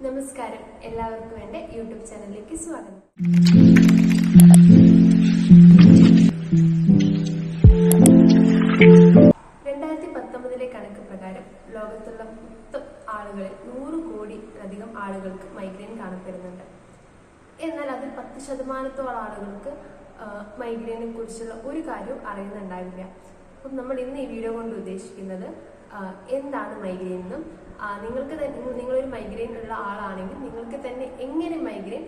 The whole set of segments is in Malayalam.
നമസ്കാരം, എല്ലാവർക്കും എൻ്റെ യൂട്യൂബ് ചാനലിലേക്ക് സ്വാഗതം. 2019 കണക്ക് പ്രകാരം ലോകത്തുള്ള മൊത്തം ആളുകളിൽ 100 കോടിയിലധികം ആളുകൾക്ക് മൈഗ്രെയിൻ കാണപ്പെടുന്നുണ്ട്. എന്നാൽ അതിൽ 10% ആളുകൾക്ക് മൈഗ്രെയിനെ കുറിച്ചുള്ള ഒരു കാര്യവും അറിയുന്നുണ്ടാവില്ല. അപ്പം നമ്മൾ ഇന്ന് ഈ വീഡിയോ കൊണ്ട് ഉദ്ദേശിക്കുന്നത് എന്താണ് മൈഗ്രെയിൻ എന്നും നിങ്ങളൊരു മൈഗ്രെയിൻ ഉള്ള ആളാണെങ്കിൽ നിങ്ങൾക്ക് തന്നെ എങ്ങനെ മൈഗ്രെയിൻ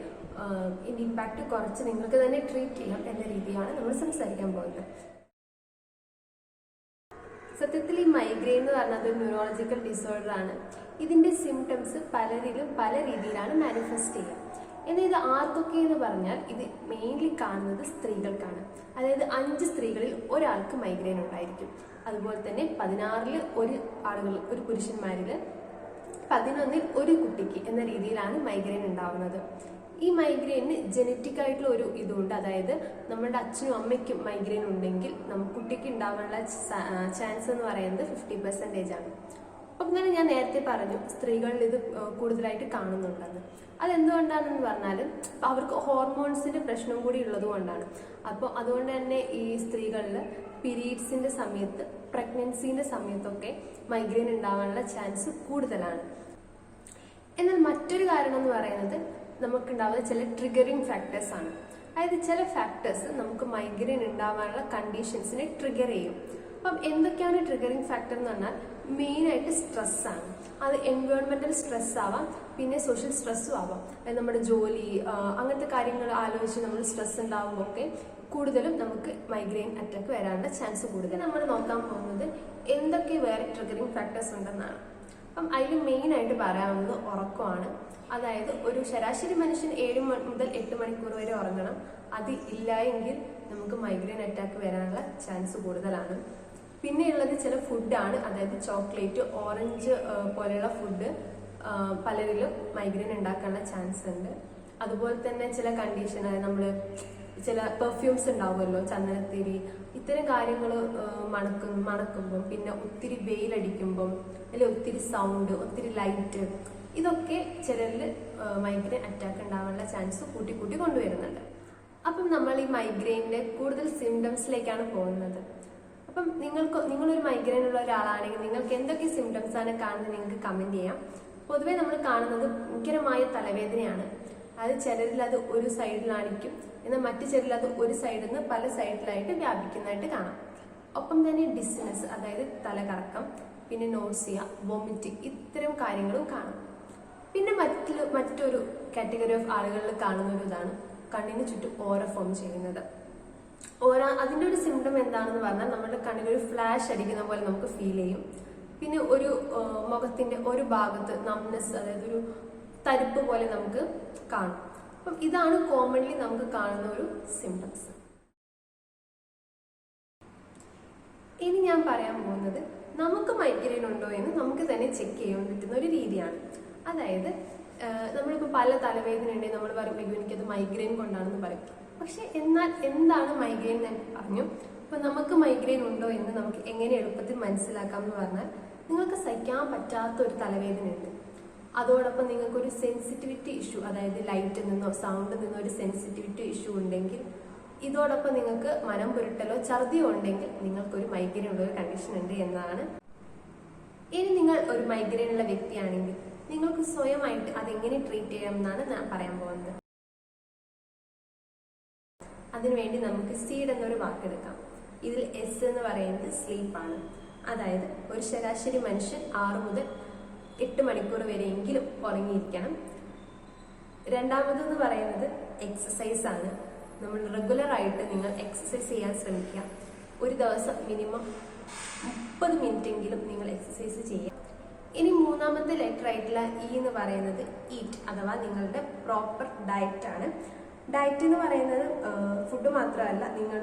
ഇമ്പാക്റ്റ് കുറച്ച് നിങ്ങൾക്ക് തന്നെ ട്രീറ്റ് ചെയ്യാം എന്ന രീതിയാണ് നമ്മൾ സംസാരിക്കാൻ പോകുന്നത്. സത്യത്തിൽ ഈ മൈഗ്രെയിൻ എന്ന് പറഞ്ഞത് ഒരു ന്യൂറോളജിക്കൽ ഡിസോർഡർ ആണ്. ഇതിന്റെ സിംറ്റംസ് പലരിലും പല രീതിയിലാണ് മാനിഫെസ്റ്റ് ചെയ്യുക. എന്നാൽ ഇത് ആർക്കൊക്കെ എന്ന് പറഞ്ഞാൽ ഇത് മെയിൻലി കാണുന്നത് സ്ത്രീകൾക്കാണ്. അതായത് 5 സ്ത്രീകളിൽ ഒരാൾക്ക് മൈഗ്രെയിൻ ഉണ്ടായിരിക്കും. അതുപോലെ തന്നെ 16 ഒരു പുരുഷന്മാരിൽ 11 ഒരു കുട്ടിക്ക് എന്ന രീതിയിലാണ് മൈഗ്രെയിൻ ഉണ്ടാവുന്നത്. ഈ മൈഗ്രെയിന് ജനറ്റിക് ആയിട്ടുള്ള ഒരു ഇതുണ്ട്. അതായത് നമ്മുടെ അച്ഛനും അമ്മയ്ക്കും മൈഗ്രെയിൻ ഉണ്ടെങ്കിൽ കുട്ടിക്ക് ഉണ്ടാവാനുള്ള ചാൻസ് എന്ന് പറയുന്നത് 50% ആണ്. അപ്പം തന്നെ ഞാൻ നേരത്തെ പറഞ്ഞു സ്ത്രീകളിൽ ഇത് കൂടുതലായിട്ട് കാണുന്നുണ്ടെന്ന്. അതെന്തുകൊണ്ടാണെന്ന് പറഞ്ഞാൽ അവർക്ക് ഹോർമോൺസിന്റെ പ്രശ്നം കൂടി ഉള്ളത് കൊണ്ടാണ്. അപ്പോൾ അതുകൊണ്ട് തന്നെ ഈ സ്ത്രീകളിൽ പീരീഡ്സിന്റെ സമയത്ത് പ്രഗ്നൻസിന്റെ സമയത്തൊക്കെ മൈഗ്രെയിൻ ഉണ്ടാവാനുള്ള ചാൻസ് കൂടുതലാണ്. എന്നാൽ മറ്റൊരു കാരണം എന്ന് പറയുന്നത് നമുക്കുണ്ടാവുന്ന ചില ട്രിഗറിങ് ഫാക്ടേഴ്സ് ആണ്. അതായത് ചില ഫാക്ടേഴ്സ് നമുക്ക് മൈഗ്രെയിൻ ഉണ്ടാവാനുള്ള കണ്ടീഷൻസിനെ ട്രിഗർ ചെയ്യും. അപ്പം എന്തൊക്കെയാണ് ട്രിഗറിങ് ഫാക്ടർ എന്ന് പറഞ്ഞാൽ മെയിനായിട്ട് സ്ട്രെസ്സാണ്. അത് എൻവയോൺമെന്റൽ സ്ട്രെസ് ആവാം, പിന്നെ സോഷ്യൽ സ്ട്രെസ്സും ആവാം. അതായത് നമ്മുടെ ജോലി അങ്ങനത്തെ കാര്യങ്ങൾ ആലോചിച്ച് നമ്മൾ സ്ട്രെസ് ഉണ്ടാവുമ്പോൾ ഒക്കെ കൂടുതലും നമുക്ക് മൈഗ്രെയിൻ അറ്റാക്ക് വരാനുള്ള ചാൻസ് കൂടുതൽ. നമ്മൾ നോക്കാൻ പോകുന്നത് എന്തൊക്കെ വേറെ ട്രിഗറിങ് ഫാക്ടേഴ്സ് ഉണ്ടെന്നാണ്. അപ്പം അതിൽ മെയിനായിട്ട് പറയാവുന്നത് ഉറക്കമാണ്. അതായത് ഒരു ശരാശരി മനുഷ്യൻ 7 മുതൽ 8 മണിക്കൂർ വരെ ഉറങ്ങണം. അത് ഇല്ല എങ്കിൽ നമുക്ക് മൈഗ്രെയിൻ അറ്റാക്ക് വരാനുള്ള ചാൻസ് കൂടുതലാണ്. പിന്നെയുള്ളത് ചില ഫുഡാണ്. അതായത് ചോക്ലേറ്റ്, ഓറഞ്ച് പോലെയുള്ള ഫുഡ് പലരിലും മൈഗ്രെയിൻ ഉണ്ടാക്കാനുള്ള ചാൻസ് ഉണ്ട്. അതുപോലെ തന്നെ ചില കണ്ടീഷൻ, അതായത് നമ്മൾ ചില പെർഫ്യൂംസ് ഉണ്ടാവുമല്ലോ, ചന്ദനത്തിരി, ഇത്തരം കാര്യങ്ങൾ മണക്കുമ്പം, പിന്നെ ഒത്തിരി വെയിലടിക്കുമ്പം, അല്ലെങ്കിൽ ഒത്തിരി സൗണ്ട്, ഒത്തിരി ലൈറ്റ്, ഇതൊക്കെ ചിലരിൽ മൈഗ്രെയിൻ അറ്റാക്ക് ഉണ്ടാവാനുള്ള ചാൻസ് കൂട്ടി കൊണ്ടുവരുന്നുണ്ട്. അപ്പം നമ്മൾ ഈ മൈഗ്രെയിനിന്റെ കൂടുതൽ സിംറ്റംസിലേക്കാണ് പോകുന്നത്. അപ്പം നിങ്ങളൊരു മൈഗ്രെയിൻ ഉള്ള ഒരാളാണെങ്കിൽ നിങ്ങൾക്ക് എന്തൊക്കെ സിംറ്റംസ് ആണ് കാണുന്നത് നിങ്ങൾക്ക് കമന്റ് ചെയ്യാം. പൊതുവേ നമ്മൾ കാണുന്നത് ഭയങ്കരമായ തലവേദനയാണ്. അത് ചിലരിൽ അത് ഒരു സൈഡിലായിരിക്കും, എന്നാൽ മറ്റു ചിലരിൽ അത് ഒരു സൈഡിൽ നിന്ന് പല സൈഡിലായിട്ട് വ്യാപിക്കുന്നതായിട്ട് കാണാം. ഒപ്പം തന്നെ ഡിസ്നെസ്, അതായത് തലകറക്കം, പിന്നെ നോസിയ, വോമിറ്റിംഗ്, ഇത്തരം കാര്യങ്ങളും കാണും. പിന്നെ മറ്റൊരു കാറ്റഗറി ഓഫ് ആളുകളിൽ കാണുന്ന ഒരു ഇതാണ് കണ്ണിന് ചുറ്റും ഓറ ഫോം ചെയ്യുന്നത്. അതിന്റെ ഒരു സിംറ്റം എന്താണെന്ന് പറഞ്ഞാൽ നമ്മുടെ കണ്ണിലൊരു ഫ്ലാഷ് അടിക്കുന്ന പോലെ നമുക്ക് ഫീൽ ചെയ്യും. പിന്നെ ഒരു മുഖത്തിന്റെ ഒരു ഭാഗത്ത് നംനെസ്, അതായത് ഒരു തരിപ്പ് പോലെ നമുക്ക് കാണും. അപ്പം ഇതാണ് കോമൺലി നമുക്ക് കാണുന്ന ഒരു സിംറ്റംസ്. ഇനി ഞാൻ പറയാൻ പോകുന്നത് നമുക്ക് മൈഗ്രെയിൻ ഉണ്ടോ എന്ന് നമുക്ക് തന്നെ ചെക്ക് ചെയ്യാൻ പറ്റുന്ന ഒരു രീതിയാണ്. അതായത് നമ്മളിപ്പോൾ പല തലവേദന ഉണ്ടെങ്കിൽ നമ്മൾ പറയും എനിക്കത് മൈഗ്രെയിൻ കൊണ്ടാണെന്ന് പറയും. പക്ഷെ എന്നാൽ എന്താണ് മൈഗ്രെയിൻ എന്ന് പറഞ്ഞു. അപ്പൊ നമുക്ക് മൈഗ്രെയിൻ ഉണ്ടോ എന്ന് നമുക്ക് എങ്ങനെ എളുപ്പത്തിൽ മനസ്സിലാക്കാം എന്ന് പറഞ്ഞാൽ, നിങ്ങൾക്ക് സഹിക്കാൻ പറ്റാത്ത ഒരു തലവേദന ഉണ്ട്, അതോടൊപ്പം നിങ്ങൾക്കൊരു സെൻസിറ്റിവിറ്റി ഇഷ്യൂ, അതായത് ലൈറ്റിൽ നിന്നോ സൗണ്ടിൽ നിന്നോ ഒരു സെൻസിറ്റിവിറ്റി ഇഷ്യൂ ഉണ്ടെങ്കിൽ, ഇതോടൊപ്പം നിങ്ങൾക്ക് മനം പുരട്ടലോ ഛർദിയോ ഉണ്ടെങ്കിൽ നിങ്ങൾക്കൊരു മൈഗ്രെയിൻ ഉള്ള ഒരു കണ്ടീഷൻ ഉണ്ട് എന്നതാണ്. ഇനി നിങ്ങൾ ഒരു മൈഗ്രെയിൻ ഉള്ള വ്യക്തിയാണെങ്കിൽ നിങ്ങൾക്ക് സ്വയമായിട്ട് അതെങ്ങനെ ട്രീറ്റ് ചെയ്യാം എന്നാണ് ഞാൻ പറയാൻ പോകുന്നത്. അതിനുവേണ്ടി നമുക്ക് സീഡ് എന്നൊരു വാക്കെടുക്കാം. ഇതിൽ എസ് എന്ന് പറയുന്നത് സ്ലീപ്പാണ്. അതായത് ഒരു ശരാശരി മനുഷ്യൻ 6 മുതൽ 8 മണിക്കൂർ വരെയെങ്കിലും ഉറങ്ങിയിരിക്കണം. രണ്ടാമതെന്ന് പറയുന്നത് എക്സസൈസ് ആണ്. നമ്മൾ റെഗുലർ ആയിട്ട് നിങ്ങൾ എക്സസൈസ് ചെയ്യാൻ ശ്രമിക്കുക. ഒരു ദിവസം മിനിമം 30 മിനിറ്റെങ്കിലും നിങ്ങൾ എക്സസൈസ് ചെയ്യുക. ഇനി മൂന്നാമത്തെ ലെറ്റർ ആയിട്ടുള്ള ഇ എന്ന് പറയുന്നത് ഈറ്റ്, അഥവാ നിങ്ങളുടെ പ്രോപ്പർ ഡയറ്റ് ആണ്. ഡയറ്റ് എന്ന് പറയുന്നത് ഫുഡ് മാത്രമല്ല, നിങ്ങൾ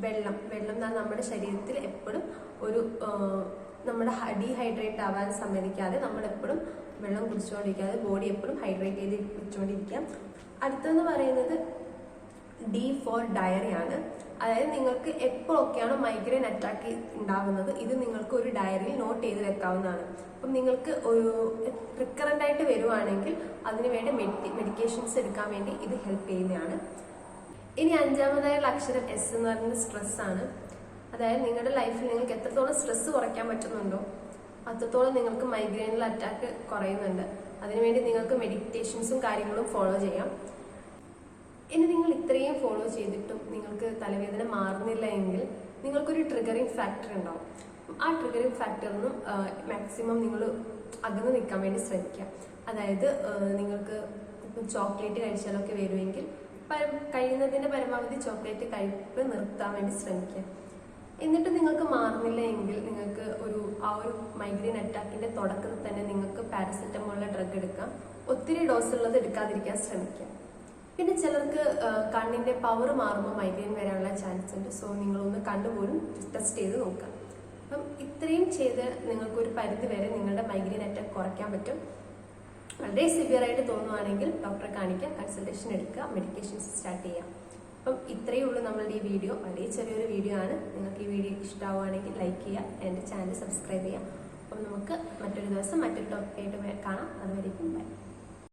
വെള്ളം എന്നാൽ നമ്മുടെ ശരീരത്തിൽ എപ്പോഴും ഒരു നമ്മുടെ ഡീഹൈഡ്രേറ്റ് ആവാൻ സമ്മതിക്കാതെ നമ്മളെപ്പോഴും വെള്ളം കുടിച്ചുകൊണ്ടിരിക്കാതെ ബോഡി എപ്പോഴും ഹൈഡ്രേറ്റ് ചെയ്ത് വെച്ചുകൊണ്ടിരിക്കുക. അടുത്തെന്ന് പറയുന്നത് D ഫോർ ഡയറി ആണ്. അതായത് നിങ്ങൾക്ക് എപ്പോഴൊക്കെയാണോ മൈഗ്രെയിൻ അറ്റാക്ക് ഉണ്ടാകുന്നത് ഇത് നിങ്ങൾക്ക് ഒരു ഡയറിയിൽ നോട്ട് ചെയ്ത് വെക്കാവുന്നതാണ്. അപ്പം നിങ്ങൾക്ക് ഒരു റിക്കറൻ്റ് ആയിട്ട് വരുവാണെങ്കിൽ അതിനുവേണ്ടി മെഡിക്കേഷൻസ് എടുക്കാൻ വേണ്ടി ഇത് ഹെൽപ്പ് ചെയ്യുന്നതാണ്. ഇനി അഞ്ചാമതായുള്ള അക്ഷരം S എന്ന് പറയുന്നത് സ്ട്രെസ് ആണ്. അതായത് നിങ്ങളുടെ ലൈഫിൽ നിങ്ങൾക്ക് എത്രത്തോളം സ്ട്രെസ് കുറയ്ക്കാൻ പറ്റുന്നുണ്ടോ അത്രത്തോളം നിങ്ങൾക്ക് മൈഗ്രെയിനിൽ അറ്റാക്ക് കുറയുന്നുണ്ട്. അതിനുവേണ്ടി നിങ്ങൾക്ക് മെഡിറ്റേഷൻസും കാര്യങ്ങളും ഫോളോ ചെയ്യാം. ഇനി നിങ്ങൾ ഇത്രയും ഫോളോ ചെയ്തിട്ടും നിങ്ങൾക്ക് തലവേദന മാറുന്നില്ല എങ്കിൽ നിങ്ങൾക്കൊരു ട്രിഗറിങ് ഫാക്ടർ ഉണ്ടാവും. ആ ട്രിഗറിങ് ഫാക്ടറിൽ നിന്നും മാക്സിമം നിങ്ങൾ അകന്ന് നിൽക്കാൻ വേണ്ടി ശ്രമിക്കുക. അതായത് നിങ്ങൾക്ക് ഇപ്പം ചോക്ലേറ്റ് കഴിച്ചാലൊക്കെ വരുമെങ്കിൽ കഴിയുന്നതിൻ്റെ പരമാവധി ചോക്ലേറ്റ് കഴിപ്പ് നിർത്താൻ വേണ്ടി ശ്രമിക്കുക. എന്നിട്ട് നിങ്ങൾക്ക് മാറുന്നില്ല എങ്കിൽ നിങ്ങൾക്ക് ആ ഒരു മൈഗ്രെയിൻ അറ്റാക്കിന്റെ തുടക്കത്തിൽ തന്നെ നിങ്ങൾക്ക് പാരസെറ്റമോളിലെ ഡ്രഗ് എടുക്കാം. ഒത്തിരി ഡോസ് ഉള്ളത് എടുക്കാതിരിക്കാൻ ശ്രമിക്കാം. പിന്നെ ചിലർക്ക് കണ്ണിന്റെ പവർ മാറുമ്പോൾ മൈഗ്രെയിൻ വരാനുള്ള ചാൻസ് ഉണ്ട്. സോ നിങ്ങളൊന്ന് കണ്ടുപോലും ടെസ്റ്റ് ചെയ്ത് നോക്കാം. അപ്പം ഇത്രയും ചെയ്ത് നിങ്ങൾക്ക് ഒരു പരിധി വരെ നിങ്ങളുടെ മൈഗ്രെയിൻ അറ്റാക്ക് കുറയ്ക്കാൻ പറ്റും. വളരെ സിവിയർ ആയിട്ട് തോന്നുവാണെങ്കിൽ ഡോക്ടറെ കാണിക്കുക, കൺസൾട്ടേഷൻ എടുക്കുക, മെഡിക്കേഷൻസ് സ്റ്റാർട്ട് ചെയ്യാം. അപ്പം ഇത്രയേ ഉള്ളൂ നമ്മളുടെ ഈ വീഡിയോ. വളരെ ചെറിയൊരു വീഡിയോ ആണ്. നിങ്ങൾക്ക് ഈ വീഡിയോ ഇഷ്ടമാവുകയാണെങ്കിൽ ലൈക്ക് ചെയ്യുക, എൻ്റെ ചാനൽ സബ്സ്ക്രൈബ് ചെയ്യുക. അപ്പം നമുക്ക് മറ്റൊരു ദിവസം മറ്റൊരു ടോപ്പിക്കായിട്ട് കാണാം. അതുവരേക്കും ബൈ.